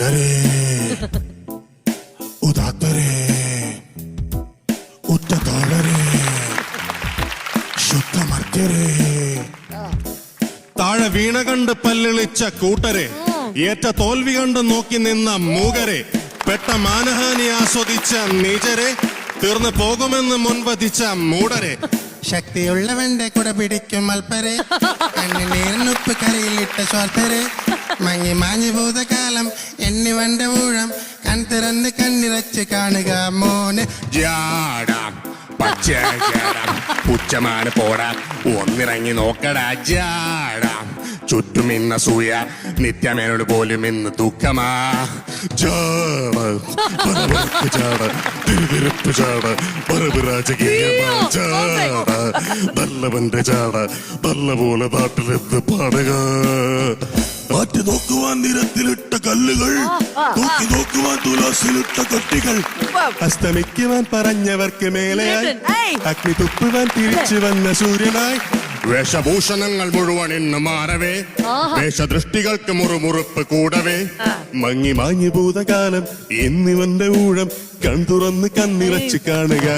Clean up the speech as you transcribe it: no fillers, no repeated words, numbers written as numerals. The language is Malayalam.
ഉല്ലരെ ഉദാത്തരെ ഉറ്റതാളരെ ശുദ്ധമർത്യരെ താഴെ വീണ കണ്ട് പല്ലിളിച്ച കൂട്ടരെ ഏറ്റ തോൽവി കണ്ട് നോക്കി നിന്ന മൂകരെ പെട്ട മാനഹാനി ആസ്വദിച്ച നീചരെ തീർന്നു പോകുമെന്ന് മുൻവധിച്ച മൂടരെ ശക്തിയുള്ളവന്റെ കുട പിടിക്കും അൽപ്പരെ കണ്ണിനീരിനുപ്പ് കരയിലിട്ട സ്വാർത്ഥരെ മങ്ങി മാഞ്ഞു ഭൂതകാലം എന്നിവന്റെ ഊഴം കൺതിറന്ന് കണ്ണിറച്ച് കാണുക മോന് ജാടാം പുച്ഛമാണ് പോടാ ഒന്നിറങ്ങി നോക്കടാ ജാടാം ചുറ്റും ഇന്ന സൂയ നിത്യമേനോട് പോലും ഇന്ന് ദുഃഖമാ തിരുതിരുപ്പ് ചാട ബല്ലവന്റെ ചാട ബല്ല പോലെ നാട്ടിലെത്ത് പാടുക മാറ്റി നോക്കുവാൻ നിരത്തിലിട്ട കല്ലുകൾ തൂക്കി നോക്കുവാൻ തുലാസിലിട്ട കട്ടികൾ അസ്തമിക്കുവാൻ പറഞ്ഞവർക്ക് മേലെയായി അഗ്നി തുപ്പുവാൻ തിരിച്ചു വന്ന സൂര്യനായി വേഷഭൂഷണങ്ങൾ മുഴുവൻ ഇന്ന് മാറവേ വേഷദൃഷ്ടികൾക്ക് മുറുമുറുപ്പ് കൂടവേ മങ്ങി മാഞ്ഞു ഭൂതകാലം എന്നിവന്റെ ഊഴം കൺതുറന്ന് കണ്ണിറച്ച് കാണുക